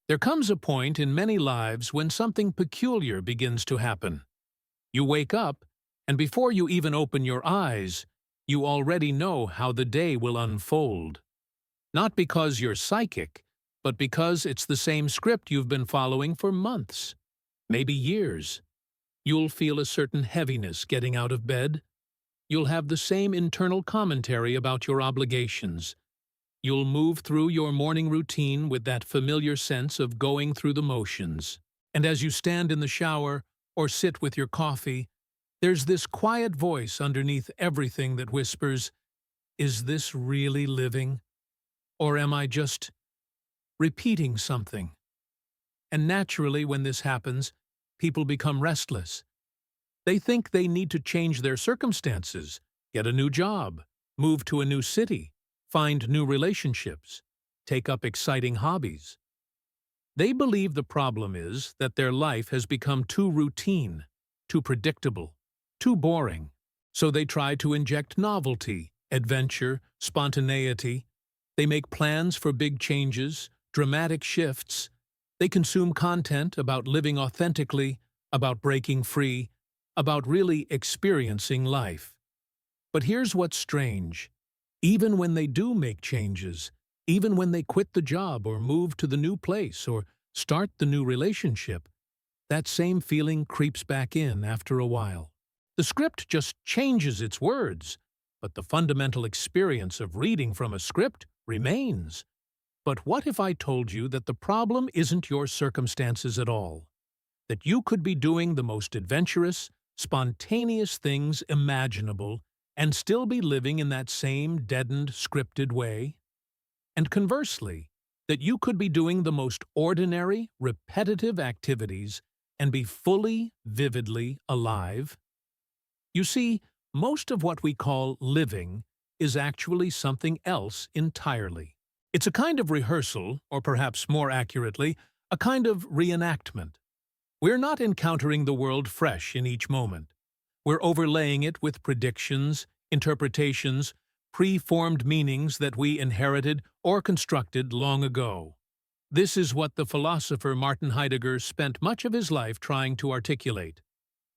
There comes a point in many lives when something peculiar begins to happen. You wake up, and before you even open your eyes, you already know how the day will unfold. Not because you're psychic, but because it's the same script you've been following for months, maybe years. You'll feel a certain heaviness getting out of bed. You'll have the same internal commentary about your obligations. You'll move through your morning routine with that familiar sense of going through the motions. And as you stand in the shower or sit with your coffee, there's this quiet voice underneath everything that whispers, "Is this really living? Or am I just repeating something?" And naturally, when this happens, people become restless. They think they need to change their circumstances, get a new job, move to a new city, find new relationships, take up exciting hobbies. They believe the problem is that their life has become too routine, too predictable, too boring. So they try to inject novelty, adventure, spontaneity. They make plans for big changes, dramatic shifts. They consume content about living authentically, about breaking free, about really experiencing life. But here's what's strange. Even when they do make changes, even when they quit the job or move to the new place or start the new relationship, that same feeling creeps back in after a while. The script just changes its words, but the fundamental experience of reading from a script remains. But what if I told you that the problem isn't your circumstances at all? That you could be doing the most adventurous, spontaneous things imaginable and still be living in that same deadened, scripted way? And conversely, that you could be doing the most ordinary, repetitive activities and be fully, vividly alive? You see, most of what we call living is actually something else entirely. It's a kind of rehearsal, or perhaps more accurately, a kind of reenactment. We're not encountering the world fresh in each moment. We're overlaying it with predictions, interpretations, pre-formed meanings that we inherited or constructed long ago. This is what the philosopher Martin Heidegger spent much of his life trying to articulate.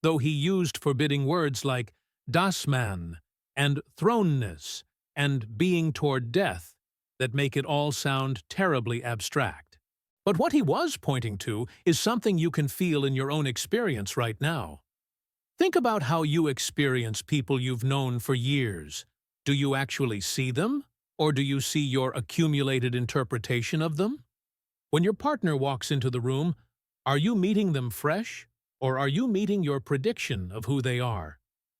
Though he used forbidding words like das Man and thrownness and being toward death that make it all sound terribly abstract. But what he was pointing to is something you can feel in your own experience right now. Think about how you experience people you've known for years. Do you actually see them, or do you see your accumulated interpretation of them? When your partner walks into the room, are you meeting them fresh, or are you meeting your prediction of who they are?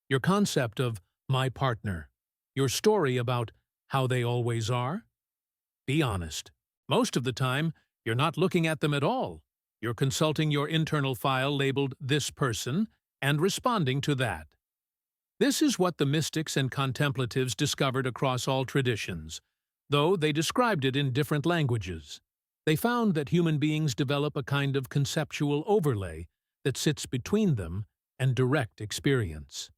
Your concept of my partner, your story about how they always are? Be honest. Most of the time, you're not looking at them at all. You're consulting your internal file labeled "this person" and responding to that. This is what the mystics and contemplatives discovered across all traditions, though they described it in different languages. They found that human beings develop a kind of conceptual overlay that sits between them and direct experience.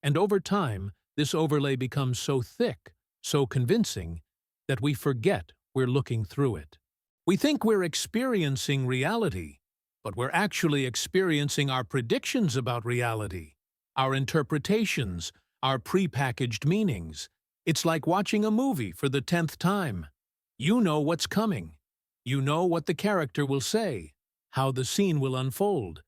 And over time, this overlay becomes so thick, so convincing, that we forget we're looking through it. We think we're experiencing reality, but we're actually experiencing our predictions about reality, our interpretations, our prepackaged meanings. It's like watching a movie for the 10th time. You know what's coming. You know what the character will say, how the scene will unfold.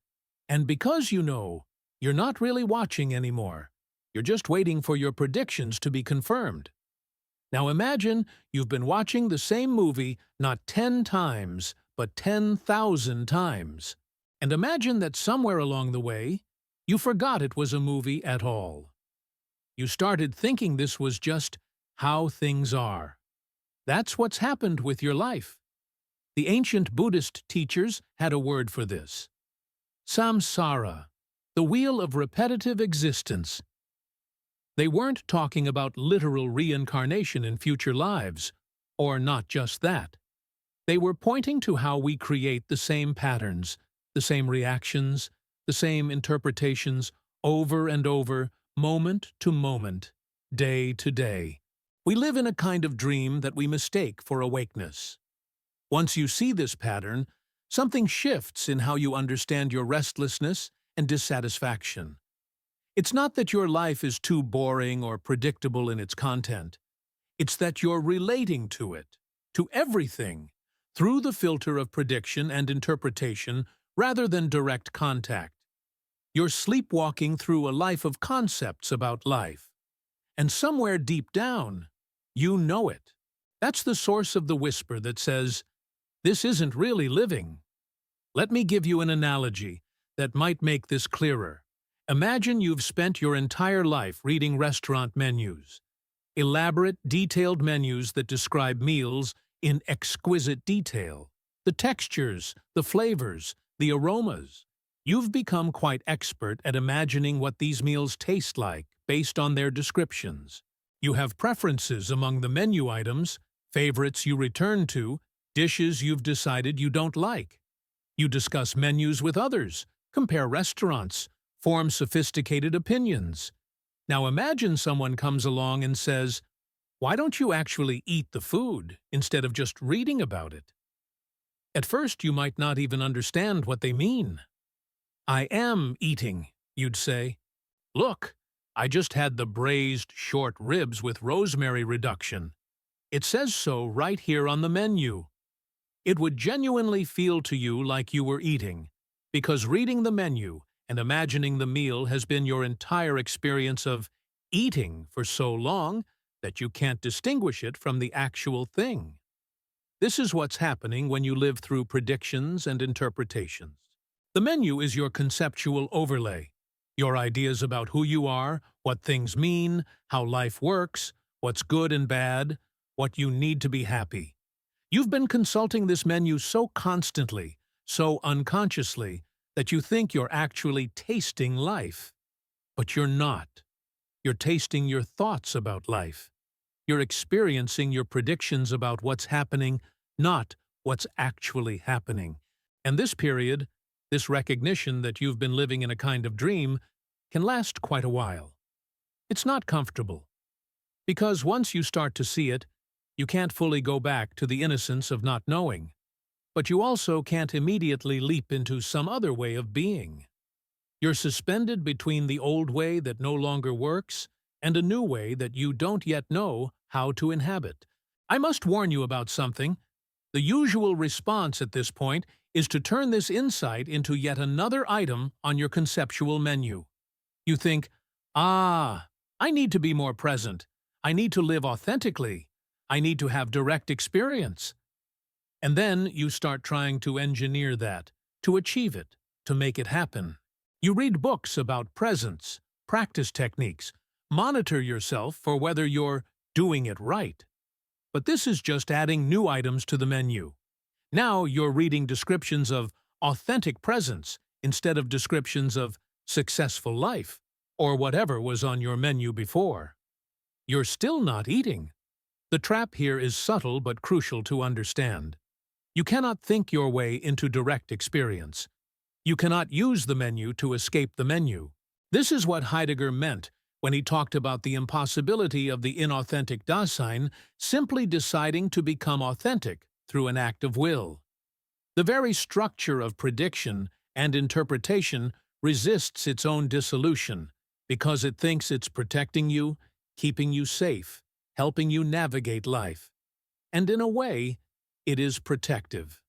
And because you know, you're not really watching anymore. You're just waiting for your predictions to be confirmed. Now imagine you've been watching the same movie not 10 times, but 10,000 times. And imagine that somewhere along the way, you forgot it was a movie at all. You started thinking this was just how things are. That's what's happened with your life. The ancient Buddhist teachers had a word for this. Samsara, the wheel of repetitive existence. They weren't talking about literal reincarnation in future lives, or not just that. They were pointing to how we create the same patterns, the same reactions, the same interpretations over and over, moment to moment, day to day. We live in a kind of dream that we mistake for awakeness. Once you see this pattern, Something shifts in how you understand your restlessness and dissatisfaction. It's not that your life is too boring or predictable in its content. It's that you're relating to it, to everything, through the filter of prediction and interpretation rather than direct contact. You're sleepwalking through a life of concepts about life. And somewhere deep down, you know it. That's the source of the whisper that says, "This isn't really living." Let me give you an analogy that might make this clearer. Imagine you've spent your entire life reading restaurant menus. Elaborate, detailed menus that describe meals in exquisite detail. The textures, the flavors, the aromas. You've become quite expert at imagining what these meals taste like based on their descriptions. You have preferences among the menu items, favorites you return to, dishes you've decided you don't like. You discuss menus with others, compare restaurants, form sophisticated opinions. Now imagine someone comes along and says, "Why don't you actually eat the food instead of just reading about it?" At first you might not even understand what they mean. "I am eating," you'd say. "Look, I just had the braised short ribs with rosemary reduction. It says so right here on the menu." It would genuinely feel to you like you were eating, because reading the menu and imagining the meal has been your entire experience of eating for so long that you can't distinguish it from the actual thing. This is what's happening when you live through predictions and interpretations. The menu is your conceptual overlay, your ideas about who you are, what things mean, how life works, what's good and bad, what you need to be happy. You've been consulting this menu so constantly, so unconsciously, that you think you're actually tasting life. But you're not. You're tasting your thoughts about life. You're experiencing your predictions about what's happening, not what's actually happening. And this period, this recognition that you've been living in a kind of dream, can last quite a while. It's not comfortable. Because once you start to see it, you can't fully go back to the innocence of not knowing. But you also can't immediately leap into some other way of being. You're suspended between the old way that no longer works and a new way that you don't yet know how to inhabit. I must warn you about something. The usual response at this point is to turn this insight into yet another item on your conceptual menu. You think, I need to be more present. I need to live authentically. I need to have direct experience. And then you start trying to engineer that, to achieve it, to make it happen. You read books about presence, practice techniques, monitor yourself for whether you're doing it right. But this is just adding new items to the menu. Now you're reading descriptions of authentic presence instead of descriptions of successful life, or whatever was on your menu before. You're still not eating. The trap here is subtle but crucial to understand. You cannot think your way into direct experience. You cannot use the menu to escape the menu. This is what Heidegger meant when he talked about the impossibility of the inauthentic Dasein simply deciding to become authentic through an act of will. The very structure of prediction and interpretation resists its own dissolution because it thinks it's protecting you, keeping you safe, helping you navigate life. And in a way, it is protective.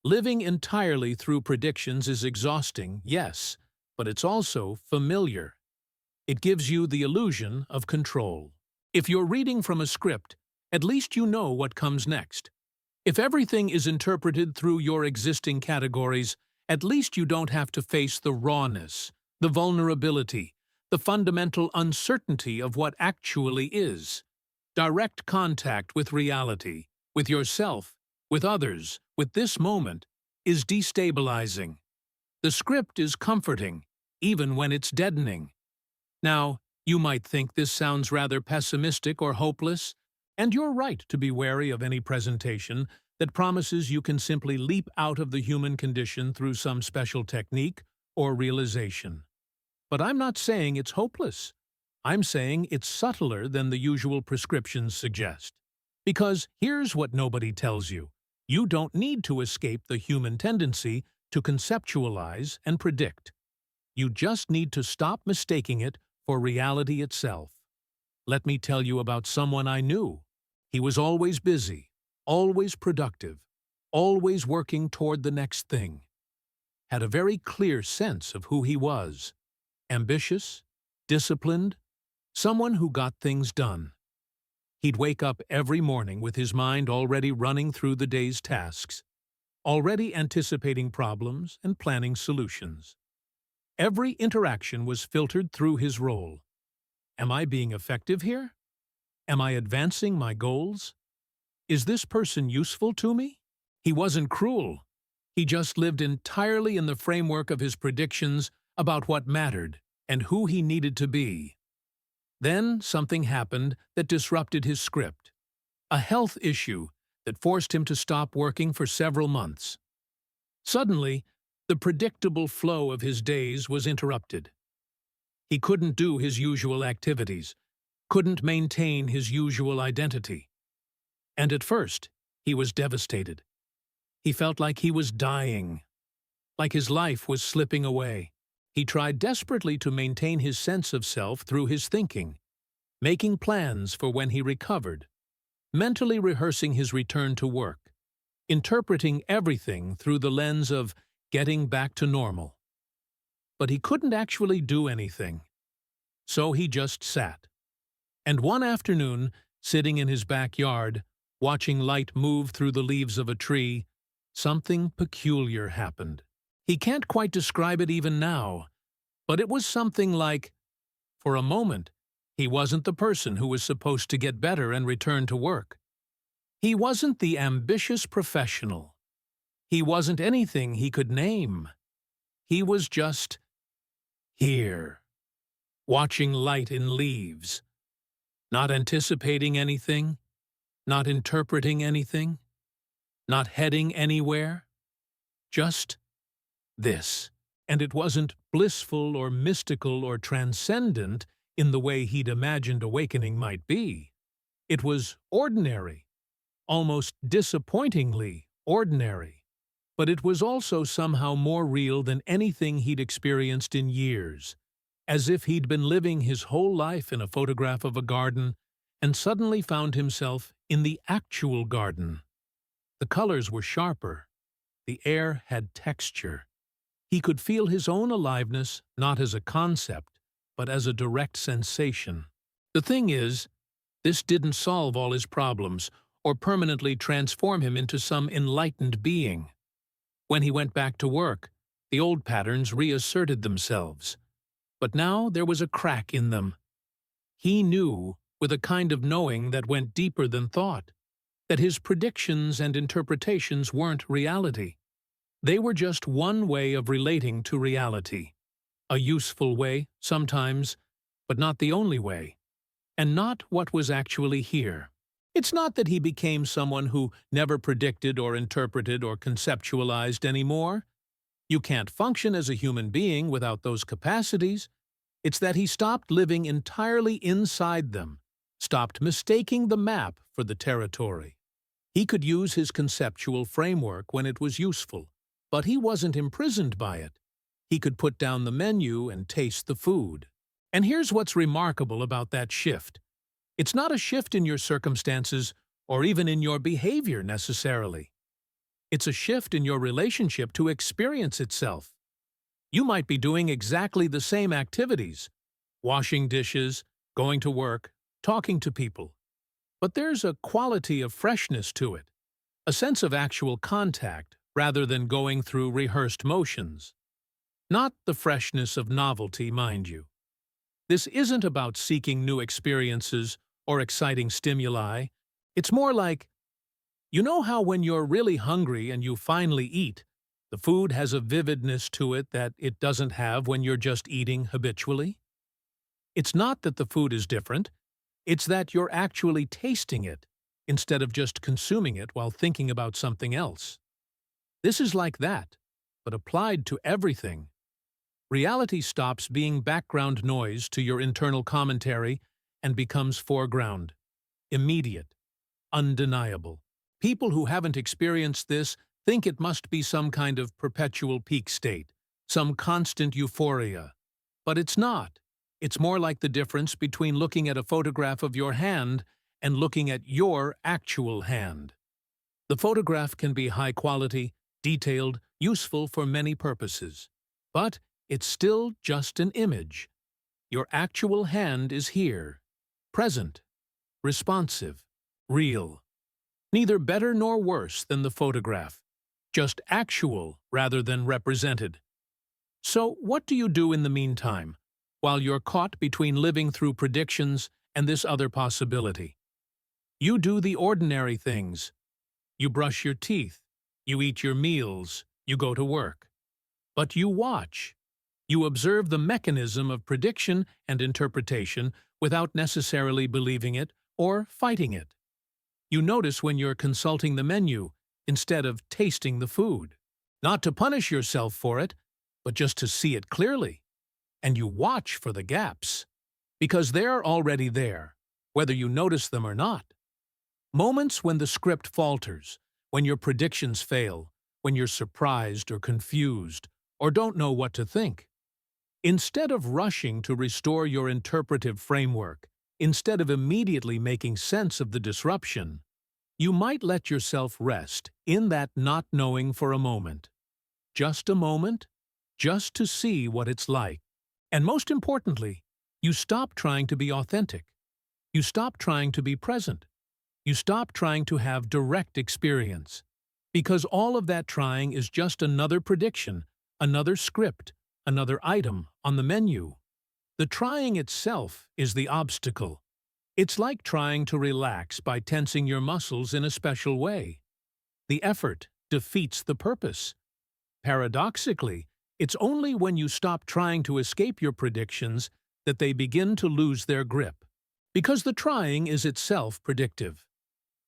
Living entirely through predictions is exhausting, yes, but it's also familiar. It gives you the illusion of control. If you're reading from a script, at least you know what comes next. If everything is interpreted through your existing categories, at least you don't have to face the rawness, the vulnerability, the fundamental uncertainty of what actually is. Direct contact with reality, with yourself, with others, with this moment, is destabilizing. The script is comforting, even when it's deadening. Now, you might think this sounds rather pessimistic or hopeless, and you're right to be wary of any presentation that promises you can simply leap out of the human condition through some special technique or realization. But I'm not saying it's hopeless. I'm saying it's subtler than the usual prescriptions suggest. Because here's what nobody tells you. You don't need to escape the human tendency to conceptualize and predict. You just need to stop mistaking it for reality itself. Let me tell you about someone I knew. He was always busy, always productive, always working toward the next thing. Had a very clear sense of who he was. Ambitious, disciplined, someone who got things done. He'd wake up every morning with his mind already running through the day's tasks, already anticipating problems and planning solutions. Every interaction was filtered through his role. Am I being effective here? Am I advancing my goals? Is this person useful to me? He wasn't cruel. He just lived entirely in the framework of his predictions about what mattered and who he needed to be. Then something happened that disrupted his script. A health issue that forced him to stop working for several months. Suddenly, the predictable flow of his days was interrupted. He couldn't do his usual activities, couldn't maintain his usual identity. And at first, he was devastated. He felt like he was dying, like his life was slipping away. He tried desperately to maintain his sense of self through his thinking, making plans for when he recovered, mentally rehearsing his return to work, interpreting everything through the lens of getting back to normal. But he couldn't actually do anything. So he just sat. And one afternoon, sitting in his backyard, watching light move through the leaves of a tree, something peculiar happened. He can't quite describe it even now, but it was something like, for a moment, he wasn't the person who was supposed to get better and return to work. He wasn't the ambitious professional. He wasn't anything he could name. He was just here, watching light in leaves, not anticipating anything, not interpreting anything, not heading anywhere, just this. And it wasn't blissful or mystical or transcendent in the way he'd imagined awakening might be. It was ordinary, almost disappointingly ordinary. But it was also somehow more real than anything he'd experienced in years, as if he'd been living his whole life in a photograph of a garden and suddenly found himself in the actual garden. The colors were sharper. The air had texture. He could feel his own aliveness not as a concept, but as a direct sensation. The thing is, this didn't solve all his problems or permanently transform him into some enlightened being. When he went back to work, the old patterns reasserted themselves. But now there was a crack in them. He knew, with a kind of knowing that went deeper than thought, that his predictions and interpretations weren't reality. They were just one way of relating to reality. A useful way, sometimes, but not the only way. And not what was actually here. It's not that he became someone who never predicted or interpreted or conceptualized anymore. You can't function as a human being without those capacities. It's that he stopped living entirely inside them, stopped mistaking the map for the territory. He could use his conceptual framework when it was useful, but he wasn't imprisoned by it. He could put down the menu and taste the food. And here's what's remarkable about that shift. It's not a shift in your circumstances or even in your behavior necessarily. It's a shift in your relationship to experience itself. You might be doing exactly the same activities, washing dishes, going to work, talking to people. But there's a quality of freshness to it, a sense of actual contact rather than going through rehearsed motions. Not the freshness of novelty, mind you. This isn't about seeking new experiences or exciting stimuli. It's more like, you know how when you're really hungry and you finally eat, the food has a vividness to it that it doesn't have when you're just eating habitually? It's not that the food is different, it's that you're actually tasting it instead of just consuming it while thinking about something else. This is like that, but applied to everything. Reality stops being background noise to your internal commentary and becomes foreground, immediate, undeniable. People who haven't experienced this think it must be some kind of perpetual peak state, some constant euphoria. But it's not. It's more like the difference between looking at a photograph of your hand and looking at your actual hand. The photograph can be high quality, detailed, useful for many purposes. But it's still just an image. Your actual hand is here, present, responsive, real. Neither better nor worse than the photograph, just actual rather than represented. So what do you do in the meantime, while you're caught between living through predictions and this other possibility? You do the ordinary things. You brush your teeth, you eat your meals, you go to work. But you watch. You observe the mechanism of prediction and interpretation without necessarily believing it or fighting it. You notice when you're consulting the menu instead of tasting the food. Not to punish yourself for it, but just to see it clearly. And you watch for the gaps, because they're already there, whether you notice them or not. Moments when the script falters, when your predictions fail, when you're surprised or confused, or don't know what to think. Instead of rushing to restore your interpretive framework, instead of immediately making sense of the disruption, you might let yourself rest in that not knowing for a moment. Just a moment, just to see what it's like. And most importantly, you stop trying to be authentic. You stop trying to be present. You stop trying to have direct experience. Because all of that trying is just another prediction, another script, another item on the menu. The trying itself is the obstacle. It's like trying to relax by tensing your muscles in a special way. The effort defeats the purpose. Paradoxically, it's only when you stop trying to escape your predictions that they begin to lose their grip. Because the trying is itself predictive.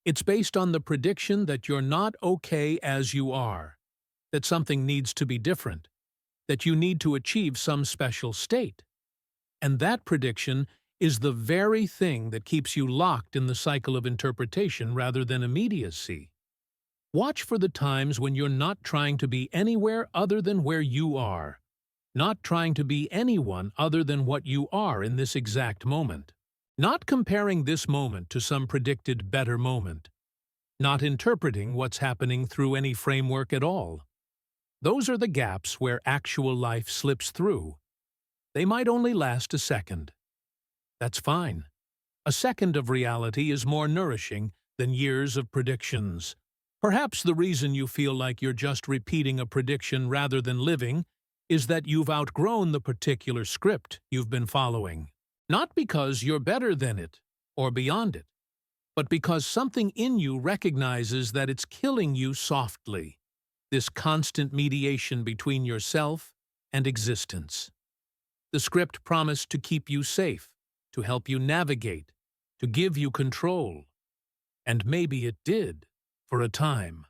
It's based on the prediction that you're not okay as you are, that something needs to be different, that you need to achieve some special state. And that prediction is the very thing that keeps you locked in the cycle of interpretation rather than immediacy. Watch for the times when you're not trying to be anywhere other than where you are, not trying to be anyone other than what you are in this exact moment, not comparing this moment to some predicted better moment, not interpreting what's happening through any framework at all. Those are the gaps where actual life slips through. They might only last a second. That's fine. A second of reality is more nourishing than years of predictions. Perhaps the reason you feel like you're just repeating a prediction rather than living is that you've outgrown the particular script you've been following. Not because you're better than it or beyond it, but because something in you recognizes that it's killing you softly, this constant mediation between yourself and existence. The script promised to keep you safe, to help you navigate, to give you control. And maybe it did, for a time.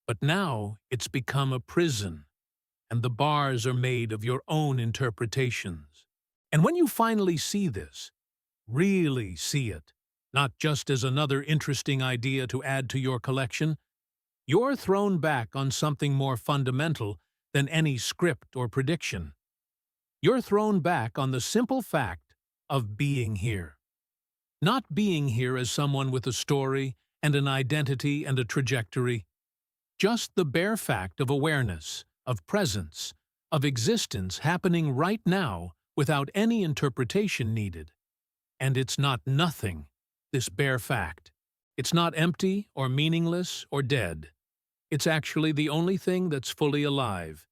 But now it's become a prison, and the bars are made of your own interpretations. And when you finally see this, really see it, not just as another interesting idea to add to your collection, you're thrown back on something more fundamental than any script or prediction. You're thrown back on the simple fact of being here. Not being here as someone with a story and an identity and a trajectory. Just the bare fact of awareness, of presence, of existence happening right now without any interpretation needed. And it's not nothing, this bare fact. It's not empty or meaningless or dead. It's actually the only thing that's fully alive,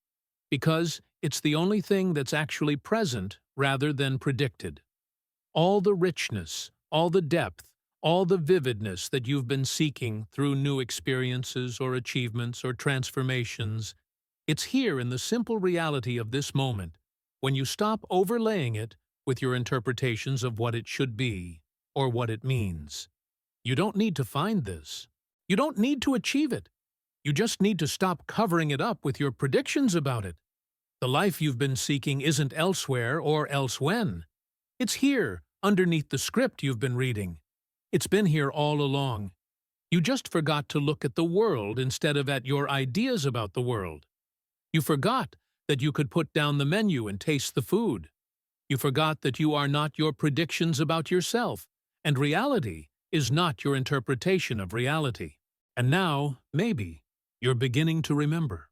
because it's the only thing that's actually present rather than predicted. All the richness, all the depth, all the vividness that you've been seeking through new experiences or achievements or transformations, it's here in the simple reality of this moment, when you stop overlaying it with your interpretations of what it should be or what it means. You don't need to find this. You don't need to achieve it. You just need to stop covering it up with your predictions about it. The life you've been seeking isn't elsewhere or else when. It's here, underneath the script you've been reading. It's been here all along. You just forgot to look at the world instead of at your ideas about the world. You forgot that you could put down the menu and taste the food. You forgot that you are not your predictions about yourself, and reality is not your interpretation of reality. And now, maybe, you're beginning to remember.